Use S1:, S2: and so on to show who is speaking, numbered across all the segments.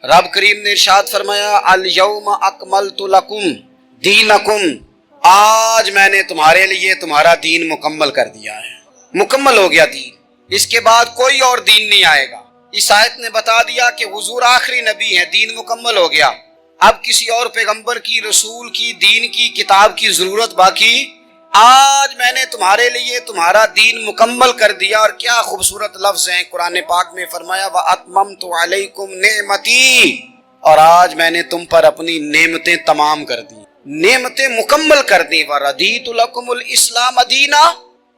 S1: رب کریم نے ارشاد فرمایا الیوم اکملت لکم دینکم، آج میں نے تمہارے لیے تمہارا دین مکمل کر دیا ہے، مکمل ہو گیا دین، اس کے بعد کوئی اور دین نہیں آئے گا۔ اس آیت نے بتا دیا کہ حضور آخری نبی ہیں، دین مکمل ہو گیا، اب کسی اور پیغمبر کی، رسول کی، دین کی، کتاب کی ضرورت باقی، آج میں نے تمہارے لیے تمہارا دین مکمل کر دیا۔ اور کیا خوبصورت لفظ ہیں قرآن پاک میں، فرمایا وَأَتْمَمْتُ عَلَيْكُمْ نِعْمَتِي، اور آج میں نے تم پر اپنی نعمتیں تمام کر دی، نعمتیں مکمل کر دی۔ وَرَضِيتُ لَكُمُ الْإِسْلَامَ دِينًا،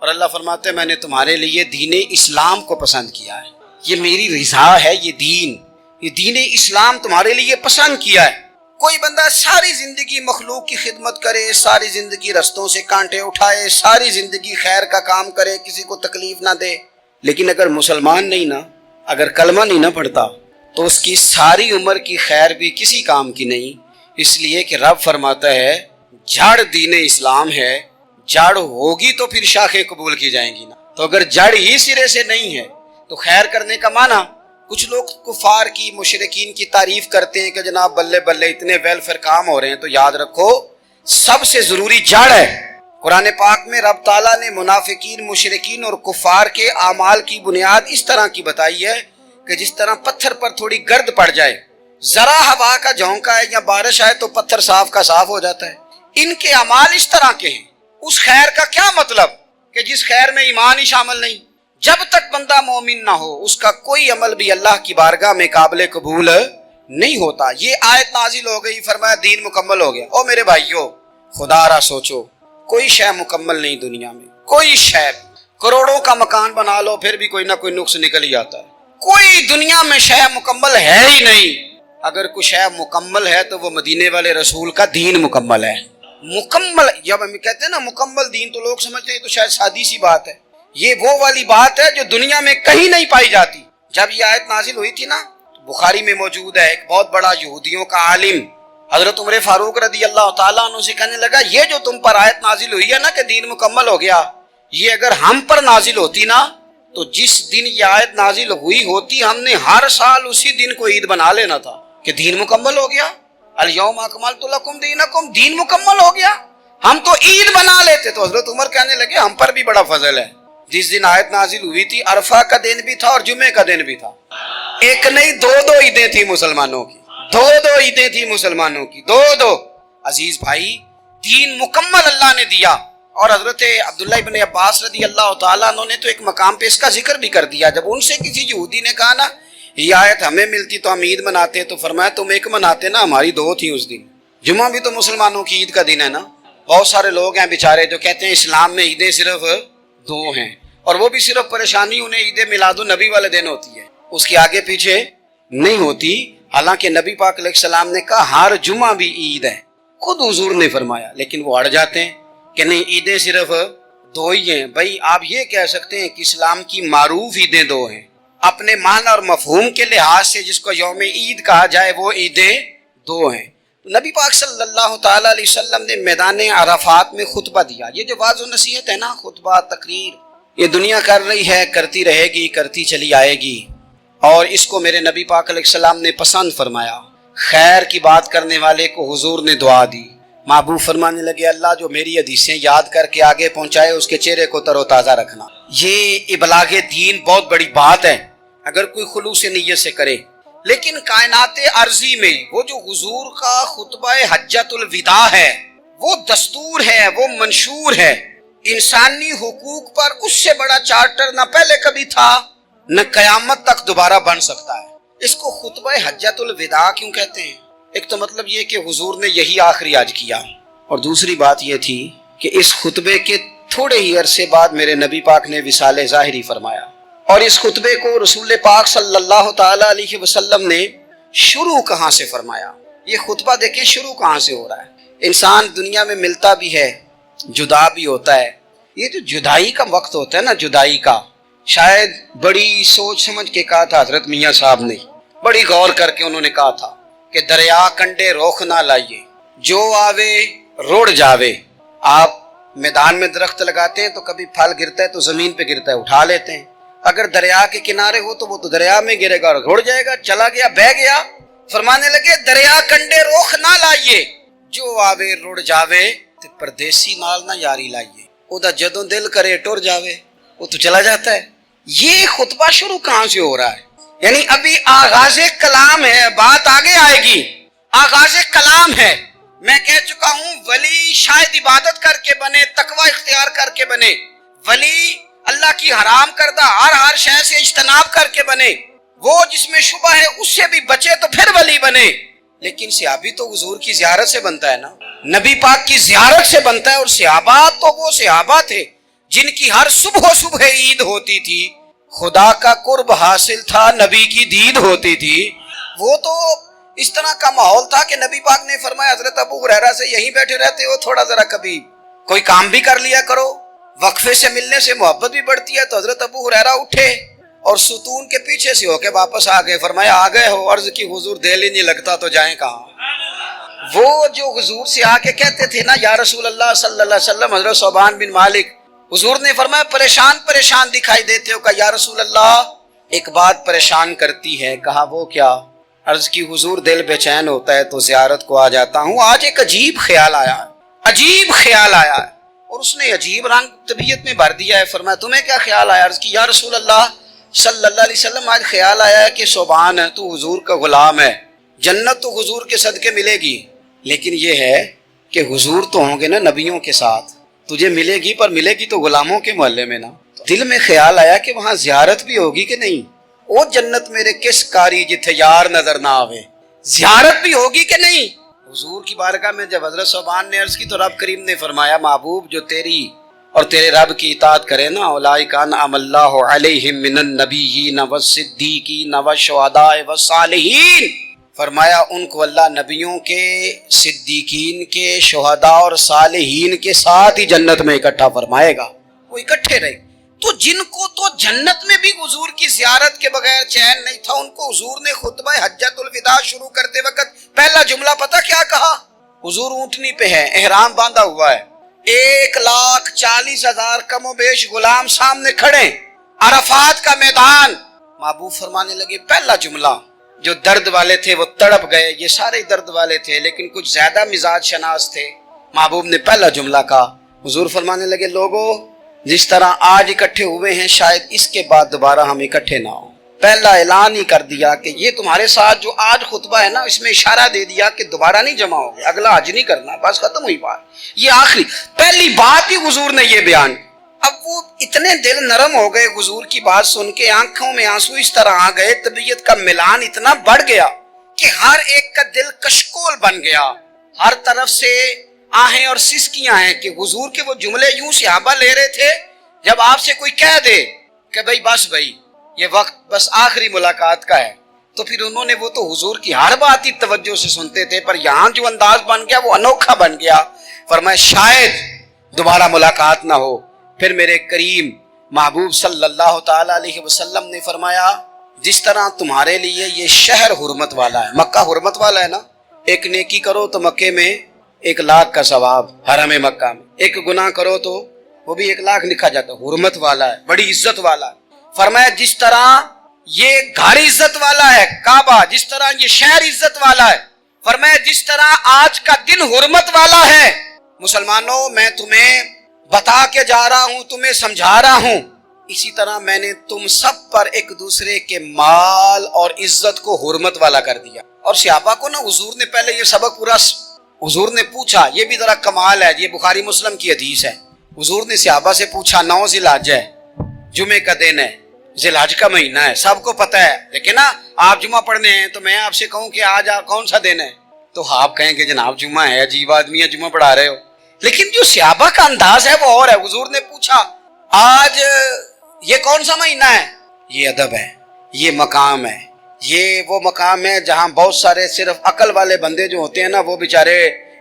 S1: اور اللہ فرماتے ہیں میں نے تمہارے لیے دین اسلام کو پسند کیا ہے، یہ میری رضا ہے، یہ دین اسلام تمہارے لیے پسند کیا ہے۔ کوئی بندہ ساری زندگی مخلوق کی خدمت کرے، ساری زندگی رستوں سے کانٹے اٹھائے، ساری زندگی خیر کا کام کرے، کسی کو تکلیف نہ دے، لیکن اگر مسلمان نہیں نا، اگر کلمہ نہیں نہ پڑھتا تو اس کی ساری عمر کی خیر بھی کسی کام کی نہیں، اس لیے کہ رب فرماتا ہے جڑ دین اسلام ہے، جڑ ہوگی تو پھر شاخیں قبول کی جائیں گی نا، تو اگر جڑ ہی سرے سے نہیں ہے تو خیر کرنے کا معنی، کچھ لوگ کفار کی، مشرکین کی تعریف کرتے ہیں کہ جناب بلے بلے اتنے ویلفیئر کام ہو رہے ہیں، تو یاد رکھو سب سے ضروری جڑ ہے۔ قرآن پاک میں رب تعالیٰ نے منافقین، مشرکین اور کفار کے اعمال کی بنیاد اس طرح کی بتائی ہے کہ جس طرح پتھر پر تھوڑی گرد پڑ جائے، ذرا ہوا کا جھونکا ہے یا بارش آئے تو پتھر صاف کا صاف ہو جاتا ہے، ان کے اعمال اس طرح کے ہیں۔ اس خیر کا کیا مطلب کہ جس خیر میں ایمان ہی شامل نہیں، جب تک بندہ مومن نہ ہو اس کا کوئی عمل بھی اللہ کی بارگاہ میں قابل قبول نہیں ہوتا۔ یہ آیت نازل ہو گئی، فرمایا دین مکمل ہو گیا۔ او میرے بھائیو، خدا را سوچو، کوئی شے مکمل نہیں دنیا میں، کوئی شے، کروڑوں کا مکان بنا لو پھر بھی کوئی نہ کوئی نقص نکل ہی آتا ہے، کوئی دنیا میں شے مکمل ہے ہی نہیں۔ اگر کوئی شے مکمل ہے تو وہ مدینے والے رسول کا دین مکمل ہے۔ مکمل، جب ہم کہتے ہیں نا مکمل دین، تو لوگ سمجھتے ہیں تو شاید سادی سی بات ہے، یہ وہ والی بات ہے جو دنیا میں کہیں نہیں پائی جاتی۔ جب یہ آیت نازل ہوئی تھی نا، تو بخاری میں موجود ہے ایک بہت بڑا یہودیوں کا عالم حضرت عمر فاروق رضی اللہ تعالیٰ عنہ سے کہنے لگا یہ جو تم پر آیت نازل ہوئی ہے نا کہ دین مکمل ہو گیا، یہ اگر ہم پر نازل ہوتی نا تو جس دن یہ آیت نازل ہوئی ہوتی ہم نے ہر سال اسی دن کو عید بنا لینا تھا کہ دین مکمل ہو گیا، الیوم اکملت لکم دینکم، دین مکمل ہو گیا، ہم تو عید بنا لیتے۔ تو حضرت عمر کہنے لگے ہم پر بھی بڑا فضل ہے، جس دن آیت نازل ہوئی تھی عرفہ کا دن بھی تھا اور جمعے کا دن بھی تھا، ایک نہیں دو عیدیں تھی مسلمانوں کی، دو عیدیں تھی مسلمانوں کی، دو۔ عزیز بھائی، دین مکمل اللہ نے دیا۔ اور حضرت عبداللہ ابن عباس رضی اللہ تعالیٰ عنہ نے تو ایک مقام پہ اس کا ذکر بھی کر دیا، جب ان سے کسی یہودی نے کہا نا یہ آیت ہمیں ملتی تو ہم عید مناتے، تو فرمایا تم ایک مناتے نا، ہماری دو تھی اس دن۔ جمعہ بھی تو مسلمانوں کی عید کا دن ہے نا۔ بہت سارے لوگ ہیں بیچارے جو کہتے ہیں اسلام میں عیدیں صرف دو ہیں، اور وہ بھی صرف پریشانی انہیں عید میلاد النبی والے دن ہوتی ہے، اس کے آگے پیچھے نہیں ہوتی، حالانکہ نبی پاک علیہ السلام نے کہا ہر جمعہ بھی عید ہے، خود حضور نے فرمایا، لیکن وہ اڑ جاتے ہیں کہ نہیں عیدیں صرف دو ہی ہیں۔ بھائی آپ یہ کہہ سکتے ہیں کہ اسلام کی معروف عیدیں دو ہیں، اپنے معنی اور مفہوم کے لحاظ سے جس کو یوم عید کہا جائے وہ عیدیں دو ہیں۔ نبی پاک صلی اللہ تعالیٰ علیہ وسلم نے میدان عرفات میں خطبہ دیا۔ یہ جو واعظ و نصیحت ہے نا، خطبہ، تقریر، یہ دنیا کر رہی ہے، کرتی رہے گی، کرتی چلی آئے گی، اور اس کو میرے نبی پاک علیہ السلام نے پسند فرمایا۔ خیر کی بات کرنے والے کو حضور نے دعا دی، محبوب فرمانے لگے اللہ جو میری حدیثیں یاد کر کے آگے پہنچائے اس کے چہرے کو تر و تازہ رکھنا۔ یہ ابلاغ دین بہت بڑی بات ہے اگر کوئی خلوص نیت سے کرے، لیکن کائنات ارضی میں وہ جو حضور کا خطبہ حجۃ الوداع ہے، وہ دستور ہے، وہ منشور ہے، انسانی حقوق پر اس سے بڑا چارٹر نہ پہلے کبھی تھا نہ قیامت تک دوبارہ بن سکتا ہے۔ اس کو خطبہ حجۃ الوداع کیوں کہتے ہیں؟ ایک تو مطلب یہ کہ حضور نے یہی آخری حج کیا، اور دوسری بات یہ تھی کہ اس خطبے کے تھوڑے ہی عرصے بعد میرے نبی پاک نے وصال ظاہری فرمایا، اور اس خطبے کو رسول پاک صلی اللہ تعالی علیہ وسلم نے شروع کہاں سے فرمایا؟ یہ خطبہ دیکھیں شروع کہاں سے ہو رہا ہے۔ انسان دنیا میں ملتا بھی ہے، جدا بھی ہوتا ہے، یہ جو جدائی کا وقت ہوتا ہے نا، جدائی کا، شاید بڑی سوچ سمجھ کے کہا تھا حضرت میاں صاحب نے، بڑی غور کر کے انہوں نے کہا تھا کہ دریا کنڈے روخ نہ لائیے، جو آوے روڑ جاوے۔ آپ میدان میں درخت لگاتے ہیں تو کبھی پھل گرتا ہے تو زمین پہ گرتا ہے، اٹھا لیتے ہیں، اگر دریا کے کنارے ہو تو وہ تو دریا میں گرے گا اور روڑ جائے گا، چلا گیا، بہہ گیا، فرمانے لگے دریا کنڈے روخ نہ لائیے، جو آوے رڑ جاوے تے پردیسی نال نہ یاری لائیے، او دا جدوں دل کرے ٹر جاوے وہ تو چلا جاتا ہے۔ یہ خطبہ شروع کہاں سے ہو رہا ہے؟ یعنی ابھی آغاز کلام ہے، بات آگے آئے گی، آغاز کلام ہے۔ میں کہہ چکا ہوں ولی شاید عبادت کر کے بنے، تقوی اختیار کر کے بنے، ولی اللہ کی حرام کردہ ہر شے سے اجتناب کر کے بنے، وہ جس میں شبہ ہے اس سے بھی بچے تو پھر ولی بنے۔ لیکن صحابی تو حضور کی زیارت سے بنتا ہے نا، نبی پاک کی زیارت سے بنتا ہے، اور صحابہ تو وہ صحابہ تھے جن کی ہر صبح عید ہوتی تھی، خدا کا قرب حاصل تھا، نبی کی دید ہوتی تھی۔ وہ تو اس طرح کا ماحول تھا کہ نبی پاک نے فرمایا حضرت ابو ہریرہ سے یہیں بیٹھے رہتے ہو، تھوڑا ذرا کبھی کوئی کام بھی کر لیا کرو، وقفے سے ملنے سے محبت بھی بڑھتی ہے۔ تو حضرت ابو ہریرہ اٹھے اور ستون کے پیچھے سے ہو کے واپس آ گئے، فرمایا آ گئے ہو، عرض کی حضور دل ہی نہیں لگتا تو جائیں کہاں۔ وہ جو حضور سے آ کے کہتے تھے نا یا رسول اللہ صلی اللہ علیہ وسلم، حضرت صوبان بن مالک، حضور نے فرمایا پریشان دکھائی دیتے ہو، کہ یا رسول اللہ ایک بات پریشان کرتی ہے۔ کہا وہ کیا؟ عرض کی حضور دل بے چین ہوتا ہے تو زیارت کو آ جاتا ہوں، آج ایک عجیب خیال آیا ہے، اور اس نے عجیب رنگ طبیعت میں بھر دیا ہے۔ فرمایا تمہیں کیا خیال آیا؟ عرض کی یا رسول اللہ صلی اللہ علیہ وسلم آج خیال آیا ہے کہ صوبان ہے تو حضور کا غلام ہے، جنت تو حضور کے صدقے ملے گی، لیکن یہ ہے کہ حضور تو ہوں گے نا نبیوں کے ساتھ، تجھے ملے گی پر ملے گی تو غلاموں کے محلے میں نا۔ دل میں خیال آیا کہ وہاں زیارت بھی ہوگی کہ نہیں، او جنت میرے کس کاری جتھے یار نظر نہ آوے، زیارت بھی ہوگی کہ نہیں۔ حضور کی بارگاہ میں جب حضرت صوبان نے عرض کی تو رب کریم نے فرمایا محبوب جو تیری اور تیرے رب کی اطاعت کرے نا، اولئک انعم اللہ علیہم من النبیین والصدیقین والشہداء والصالحین، فرمایا ان کو اللہ نبیوں کے، صدیقین کے، شہداء اور صالحین کے ساتھ ہی جنت میں اکٹھا فرمائے گا، وہ اکٹھے رہے۔ تو جن کو تو جنت میں بھی حضور کی زیارت کے بغیر چین نہیں تھا، ان کو حضور نے خطبہ حجۃ الوداع شروع کرتے وقت پہلا جملہ پتہ کیا کہا؟ حضور اونٹنی پہ ہے، احرام باندھا ہوا ہے، 1,40,000 کم و بیش غلام سامنے کھڑے، عرفات کا میدان۔ محبوب فرمانے لگے پہلا جملہ، جو درد والے تھے وہ تڑپ گئے، یہ سارے درد والے تھے لیکن کچھ زیادہ مزاج شناس تھے۔ محبوب نے پہلا جملہ کہا، حضور فرمانے لگے لوگو جس طرح آج اکٹھے ہوئے ہیں شاید اس کے بعد دوبارہ ہم اکٹھے نہ ہوں۔ پہلا اعلان ہی کر دیا کہ یہ تمہارے ساتھ جو آج خطبہ ہے نا، اس میں اشارہ دے دیا کہ دوبارہ نہیں جمع ہوگے، اگلا حج نہیں کرنا، بس ختم ہوئی بات، یہ آخری پہلی بات ہی حضور نے یہ بیان۔ اب وہ اتنے دل نرم ہو گئے حضور کی بات سن کے، آنکھوں میں آنسو اس طرح آ گئے، طبیعت کا ملان اتنا بڑھ گیا کہ ہر ایک کا دل کشکول بن گیا، ہر طرف سے آہیں اور سسکیاں ہیں کہ حضور کے وہ جملے یوں صحابہ لے رہے تھے جب آپ سے کوئی کہہ دے کہ بھائی یہ وقت بس آخری ملاقات کا ہے، تو پھر انہوں نے وہ تو حضور کی ہر بات ہی توجہ سے سنتے تھے، پر یہاں جو انداز بن گیا وہ انوکھا بن گیا۔ فرمایا شاید دوبارہ ملاقات نہ ہو۔ پھر میرے کریم محبوب صلی اللہ تعالی علیہ وسلم نے فرمایا جس طرح تمہارے لیے یہ شہر حرمت والا ہے، مکہ حرمت والا ہے نا، ایک نیکی کرو تو مکے میں 1,00,000 کا ثواب، حرم مکہ میں ایک گناہ کرو تو وہ بھی 1,00,000 لکھا جاتا ہے، حرمت والا ہے، بڑی عزت والا ہے۔ فرمایا جس طرح یہ گھر عزت والا ہے کعبہ، جس طرح یہ شہر عزت والا ہے، فرمایا جس طرح آج کا دن حرمت والا ہے، مسلمانوں میں تمہیں بتا کے جا رہا ہوں، تمہیں سمجھا رہا ہوں، اسی طرح میں نے تم سب پر ایک دوسرے کے مال اور عزت کو حرمت والا کر دیا۔ اور صحابہ کو نا حضور نے پہلے یہ سبق پورا، حضور نے پوچھا، یہ بھی ذرا کمال ہے، یہ بخاری مسلم کی حدیث ہے، حضور نے صحابہ سے پوچھا 9 ذی الحجہ ہے، جمعے کا دن ہے، ذی الحج کا مہینہ ہے، سب کو پتہ ہے، لیکن نا آپ جمعہ پڑھنے ہیں تو میں آپ سے کہوں کہ آج کون سا دن ہے تو آپ کہیں کہ جناب جمعہ ہے، عجیب آدمی ہے جمعہ پڑھا رہے ہو، لیکن جو صحابہ کا انداز ہے وہ اور ہے۔ حضور نے پوچھا آج یہ کون سا مہینہ ہے؟ یہ ادب ہے، یہ مقام ہے، یہ وہ مقام ہے جہاں بہت سارے صرف عقل والے بندے جو ہوتے ہیں نا وہ بیچارے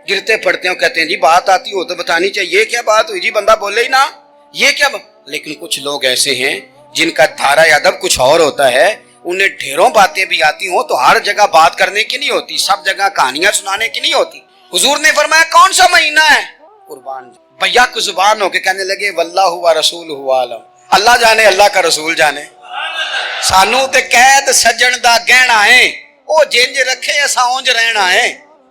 S1: گرتے پڑتے ہیں، کہتے ہیں جی بات آتی ہو تو بتانی چاہیے، یہ کیا بات ہوئی جی، بندہ بولے ہی نا، یہ کیا لیکن کچھ لوگ ایسے ہیں جن کا دھارا ادب کچھ اور ہوتا ہے، انہیں ڈھیروں باتیں بھی آتی ہوں تو ہر جگہ بات کرنے کی نہیں ہوتی، سب جگہ کہانیاں سنانے کی نہیں ہوتی۔ حضور نے فرمایا کون سا مہینہ ہے؟ قربان بھیا کو زبان ہو کے کہنے لگے واللہ و رسولہ عالم، اللہ جانے اللہ کا رسول جانے، سانو تے قید سجن دا گہنا ہے، وہ جینج رکھے ایسا اونج رہنا ہے،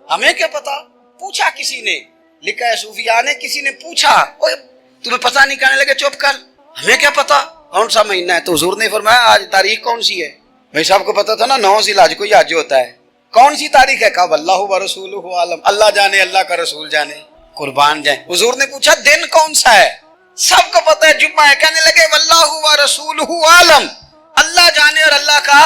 S1: ہمیں کیا پتا؟ پوچھا کسی نے، لکھا ہے صوفیاء نے، کسی نے پوچھا، تمہیں پتا نہیں، کہنے لگے چپ کر، ہمیں کیا پتا کون سا مہینہ ہے؟ تو حضور نے فرمایا آج تاریخ کون سی ہے؟ بھائی صاحب کو پتا تھا نا 9 ذی الحج کو یہ حج ہوتا ہے، کون سی تاریخ ہے؟ کہا واللہ ورسولہ عالم، اللہ جانے، اللہ کا رسول جانے، قربان جائیں۔ حضور نے پوچھا دن کون سا ہے؟ سب کو پتا ہے جمعہ ہے، کہنے لگے واللہ ورسولہ عالم، اللہ جانے اور اللہ کا۔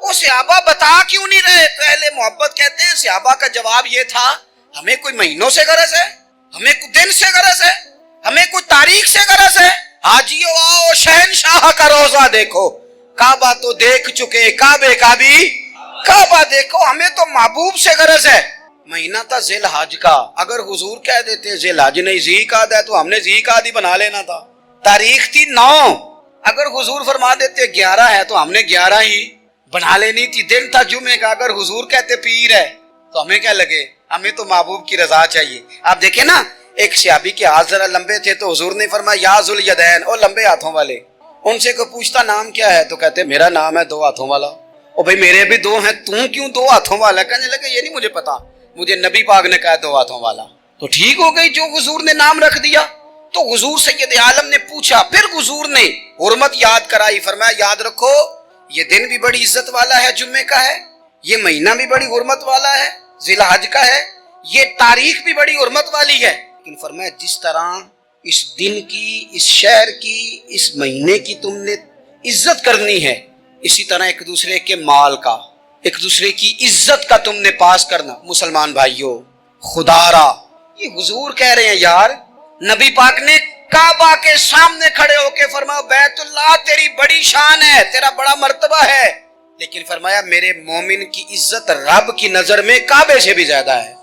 S1: وہ صحابہ بتا کیوں نہیں رہے؟ پہلے محبت کہتے ہیں، صحابہ کا جواب یہ تھا ہمیں کوئی مہینوں سے غرض ہے، ہمیں کوئی دن سے غرض ہے، ہمیں کوئی تاریخ سے غرض ہے؟ حاجیو آؤ شہنشاہ کا روزہ دیکھو، کعبہ تو دیکھ چکے، کعبے کا بھی کعبہ دیکھو، ہمیں تو محبوب سے غرض ہے۔ مہینہ تھا ذی الحج کا، اگر حضور کہہ دیتے ذی الحج نہیں ذی قعدہ ہے تو ہم نے ذی قعدہ بنا لینا تھا۔ تاریخ تھی 9، اگر حضور فرما دیتے 11 ہے تو ہم نے 11 ہی بنا لینی تھی۔ دن تھا جمعے کا، اگر حضور کہتے پیر ہے تو ہمیں کیا لگے؟ ہمیں تو محبوب کی رضا چاہیے۔ آپ دیکھیں نا، ایک صحابی کے ہاتھ ذرا لمبے تھے تو حضور نے فرمایا یا ذوالیدین، او لمبے ہاتھوں والے۔ ان سے کوئی پوچھتا نام کیا ہے تو کہتے میرا نام ہے 2 ہاتھوں والا۔ او بھائی میرے بھی 2 ہیں، تو کیوں 2 ہاتھوں والا؟ کہنے لگے یہ نہیں مجھے پتا، مجھے نبی پاک نے کہا 2 ہاتھوں والا۔ تو ٹھیک ہو گئی جو حضور نے نام رکھ دیا۔ تو حضور سید عالم نے پوچھا، پھر حضور نے حرمت یاد کرائی، فرمایا یاد رکھو یہ دن بھی بڑی عزت والا ہے، جمعے کا ہے، یہ مہینہ بھی بڑی حرمت والا ہے، ذی الحج کا ہے، یہ تاریخ بھی بڑی حرمت والی ہے۔ لیکن فرمایا جس طرح اس دن کی، اس شہر کی، اس مہینے کی تم نے عزت کرنی ہے، اسی طرح ایک دوسرے کے مال کا، ایک دوسرے کی عزت کا تم نے پاس کرنا۔ مسلمان بھائیوں، خدا را یہ حضور کہہ رہے ہیں یار، نبی پاک نے کعبہ کے سامنے کھڑے ہو کے فرمایا بیت اللہ تیری بڑی شان ہے، تیرا بڑا مرتبہ ہے، لیکن فرمایا میرے مومن کی عزت رب کی نظر میں کعبے سے بھی زیادہ ہے۔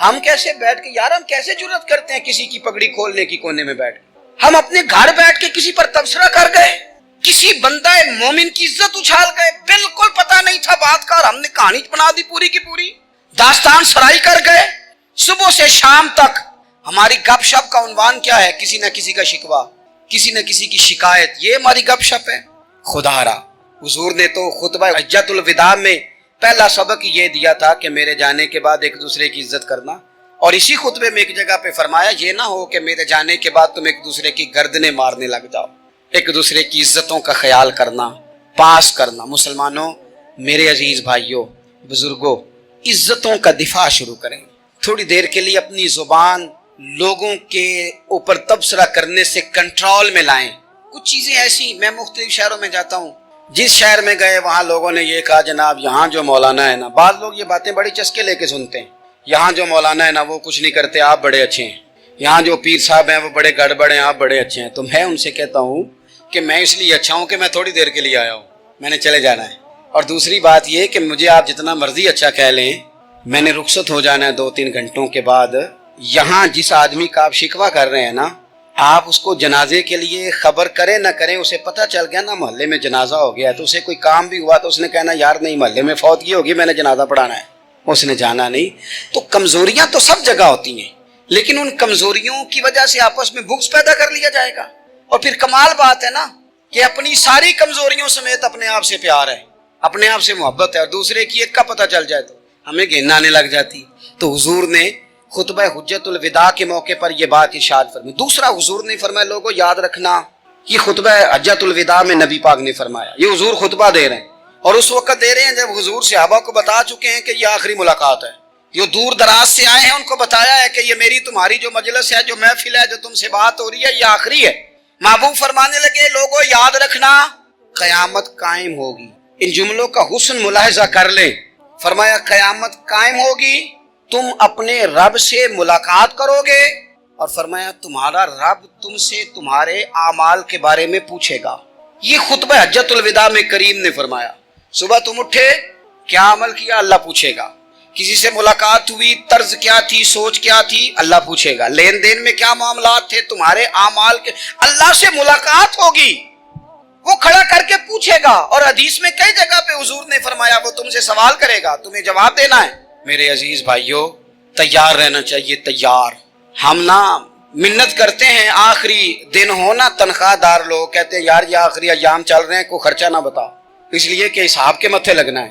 S1: ہم کیسے بیٹھ کے یار، ہم کیسے جرات کرتے ہیں کسی کی پگڑی کھولنے کی کونے میں بیٹھ؟ ہم اپنے گھر بیٹھ کے کسی پر تبصرہ کر گئے، کسی بندہ مومن کی عزت اچھال گئے، بالکل پتہ نہیں تھا بات کا اور ہم نے کہانی بنا دی پوری کی پوری، داستان سرائی کر گئے۔ صبح سے شام تک ہماری گپ شپ کا عنوان کیا ہے؟ کسی نہ کسی کا شکوہ، کسی نہ کسی کی شکایت، یہ ہماری گپ شپ ہے۔ خدا را حضور نے تو خطبہ حجۃ الوداع میں پہلا سبق یہ دیا تھا کہ میرے جانے کے بعد ایک دوسرے کی عزت کرنا، اور اسی خطبے میں ایک جگہ پہ فرمایا یہ نہ ہو کہ میرے جانے کے بعد تم ایک دوسرے کی گردنیں مارنے لگ جاؤ، ایک دوسرے کی عزتوں کا خیال کرنا، پاس کرنا۔ مسلمانوں، میرے عزیز بھائیوں، بزرگوں، عزتوں کا دفاع شروع کریں۔ تھوڑی دیر کے لیے اپنی زبان لوگوں کے اوپر تبصرہ کرنے سے کنٹرول میں لائیں۔ کچھ چیزیں ایسی، میں مختلف شہروں میں جاتا ہوں، جس شہر میں گئے وہاں لوگوں نے یہ کہا جناب یہاں جو مولانا ہے نا، بعض لوگ یہ باتیں بڑی چسکے لے کے سنتے ہیں، یہاں جو مولانا ہے نا وہ کچھ نہیں کرتے، آپ بڑے اچھے ہیں، یہاں جو پیر صاحب ہیں وہ بڑے گڑبڑ ہیں، آپ بڑے اچھے ہیں۔ تو میں ان سے کہتا ہوں کہ میں اس لیے اچھا ہوں کہ میں تھوڑی دیر کے لیے آیا ہوں، میں نے چلے جانا ہے، اور دوسری بات یہ کہ مجھے آپ جتنا مرضی اچھا کہہ لیں، میں نے رخصت ہو جانا ہے 2-3 گھنٹوں کے بعد۔ یہاں جس آدمی کا آپ شکوہ کر رہے ہیں نا، آپ اس کو جنازے کے لیے خبر کریں نہ کریں، اسے پتہ چل گیا نا محلے میں جنازہ ہو گیا، تو اسے کوئی کام بھی ہوا تو اس نے کہنا یار نہیں محلے میں فوتگی ہوگی، میں نے جنازہ پڑھانا ہے، اس نے جانا نہیں۔ تو کمزوریاں تو سب جگہ ہوتی ہیں، لیکن ان کمزوریوں کی وجہ سے آپس میں بغض پیدا کر لیا جائے گا، اور پھر کمال بات ہے نا کہ اپنی ساری کمزوریوں سمیت اپنے آپ سے پیار ہے، اپنے آپ سے محبت ہے، اور دوسرے کی ایک کا پتہ چل جائے تو ہمیں گھن آنے لگ جاتی۔ تو حضور نے خطبہ حجۃ الوداع کے موقع پر یہ بات ارشاد فرمائی۔ دوسرا حضور نے فرمایا لوگوں یاد رکھنا، یہ خطبہ حجۃ الوداع میں نبی پاک نے فرمایا، یہ حضور خطبہ دے رہے ہیں، اور اس وقت دے رہے ہیں جب حضور صحابہ کو بتا چکے ہیں کہ یہ آخری ملاقات ہے، جو دور دراز سے آئے ہیں ان کو بتایا ہے کہ یہ میری تمہاری جو مجلس ہے، جو محفل ہے، جو تم سے بات ہو رہی ہے، یہ آخری ہے۔ محبوب فرمانے لگے لوگوں یاد رکھنا قیامت قائم ہوگی۔ ان جملوں کا حسن ملاحظہ کر لیں۔ فرمایا قیامت قائم ہوگی، تم اپنے رب سے ملاقات کرو گے، اور فرمایا تمہارا رب تم سے تمہارے اعمال کے بارے میں پوچھے گا۔ یہ خطبہ حجۃ الوداع میں کریم نے فرمایا، صبح تم اٹھے کیا عمل کیا، اللہ پوچھے گا، کسی سے ملاقات ہوئی، طرز کیا تھی، سوچ کیا تھی، اللہ پوچھے گا، لین دین میں کیا معاملات تھے، تمہارے اعمال کے، اللہ سے ملاقات ہوگی، وہ کھڑا کر کے پوچھے گا۔ اور حدیث میں کئی جگہ پہ حضور نے فرمایا وہ تم سے سوال کرے گا، تمہیں جواب دینا ہے۔ میرے عزیز بھائیوں، تیار رہنا چاہیے، تیار۔ ہم نا منت کرتے ہیں آخری دن ہونا، تنخواہ دار لوگ کہتے ہیں یار یہ آخری ایام چل رہے ہیں، کوئی خرچہ نہ بتا، اس لیے کہ حساب کے متھے لگنا ہے،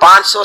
S1: 500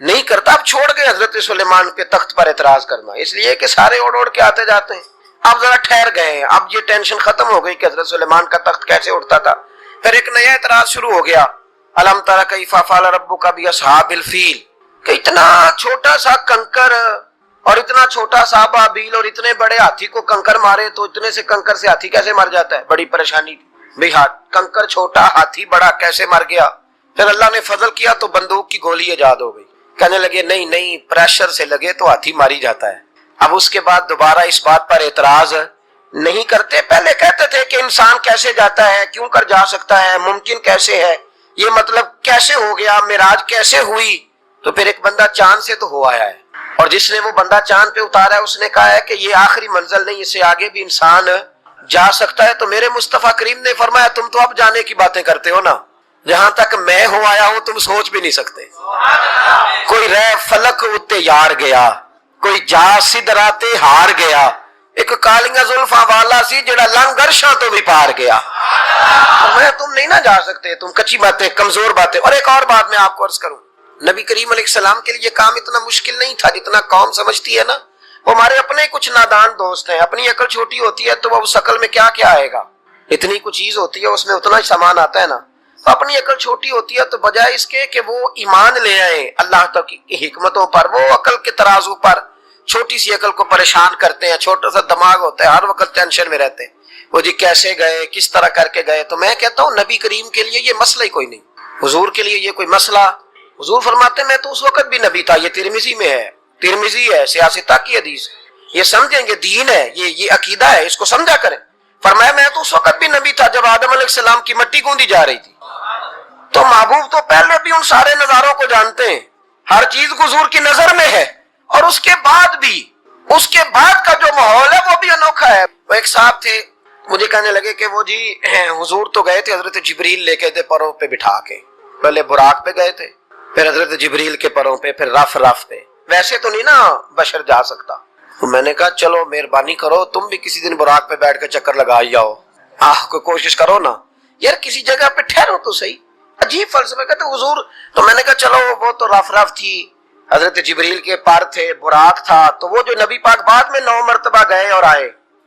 S2: نہیں کرتا. اب چھوڑ گئے حضرت سلیمان کے تخت پر اعتراض کرنا، اس لیے کہ سارے اوڑ کے آتے جاتے ہیں. اب ذرا ٹھہر گئے، اب یہ ٹینشن ختم ہو گئی کہ حضرت سلیمان کا تخت کیسے اٹھتا تھا. پھر ایک نیا اعتراض شروع ہو گیا. الم تری کیف فعل ربک باصحاب الفیل، کہ اتنا چھوٹا سا کنکر اور اتنا چھوٹا سا بابیل اور اتنے بڑے ہاتھی کو کنکر مارے تو اتنے سے کنکر سے ہاتھی کیسے مر جاتا ہے؟ بڑی پریشانی تھی بھئی، کنکر چھوٹا ہاتھی بڑا کیسے مر گیا؟ پھر اللہ نے فضل کیا تو بندوق کی گولی ایجاد ہو گئی. کہنے لگے نہیں پریشر سے لگے تو ہاتھی ماری جاتا ہے. اب اس کے بعد دوبارہ اس بات پر اعتراض نہیں کرتے. پہلے کہتے تھے کہ انسان کیسے جاتا ہے، کیوں کر جا سکتا ہے، ممکن کیسے ہے، یہ مطلب کیسے ہو گیا، معراج کیسے ہوئی. تو پھر ایک بندہ چاند سے تو ہو آیا ہے، اور جس نے وہ بندہ چاند پہ اتارا ہے اس نے کہا ہے کہ یہ آخری منزل نہیں، اس سے آگے بھی انسان جا سکتا ہے. تو میرے مصطفیٰ کریم نے فرمایا تم تو اب جانے کی باتیں کرتے ہو نا، جہاں تک میں ہو آیا ہوں تم سوچ بھی نہیں سکتے. کوئی رہ فلک اتے یار گیا، کوئی جا سدراتے ہار گیا، ایک کالیاں زلفاں والا سی جڑا لنگرشاں تو بھی پار گیا. میں تم نہیں نہ جا سکتے، تم کچی باتیں، کمزور باتیں. اور ایک اور بات میں آپ کو عرض کروں، نبی کریم علیہ السلام کے لیے یہ کام اتنا مشکل نہیں تھا جتنا قوم سمجھتی ہے نا. وہ ہمارے اپنے کچھ نادان دوست ہیں، اپنی عقل چھوٹی ہوتی ہے تو وہ اس عقل میں کیا کیا آئے گا، اتنی کچھ چیز ہوتی ہے اس میں اتنا ہی سامان آتا ہے نا. تو اپنی عقل چھوٹی ہوتی ہے تو بجائے اس کے کہ وہ ایمان لے آئیں اللہ تک کی حکمتوں پر، وہ عقل کے ترازو پر چھوٹی سی عقل کو پریشان کرتے ہیں. چھوٹا سا دماغ ہوتا ہے، ہر وقت ٹینشن میں رہتے ہیں، وہ جی کیسے گئے، کس طرح کر کے گئے. تو میں کہتا ہوں نبی کریم کے لیے یہ مسئلہ ہی کوئی نہیں، حضور کے لیے یہ کوئی مسئلہ. حضور فرماتے ہیں میں تو اس وقت بھی نبی تھا. یہ ترمذی میں ہے، ترمذی ہے، سیاستہ کی حدیث ہے. یہ سمجھیں گے دین ہے، یہ عقیدہ ہے، اس کو سمجھا کریں. فرمایا میں تو اس وقت بھی نبی تھا جب آدم علیہ السلام کی مٹی گوندی جا رہی تھی. تو محبوب تو پہلے بھی ان سارے نظاروں کو جانتے ہیں، ہر چیز حضور کی نظر میں ہے. اور اس کے بعد بھی، اس کے بعد کا جو ماحول ہے وہ بھی انوکھا ہے. وہ ایک صاحب تھے، مجھے کہنے لگے کہ وہ جی حضور تو گئے تھے حضرت جبریل لے کے تھے پروں پہ بٹھا کے، پہلے براق پہ گئے تھے، پھر حضرت جبریل کے پروں پہ، پھر رف پہ. ویسے تو نہیں نا بشر جا سکتا. تو میں نے کہا چلو مہربانی کرو تم بھی کسی دن براق پہ بیٹھ کے چکر لگا ہی آؤ، کوئی کوشش کرو نا یار، کسی جگہ پہ ٹھہرو تو صحیح. عجیب فلسفہ. کہتے حضور، تو میں نے کہا چلو وہ تو رف تھی، حضرت جبریل کے پر تھے، براق تھا، تو وہ جو نبی پاک بعد میں 9 مرتبہ گئے اور آئے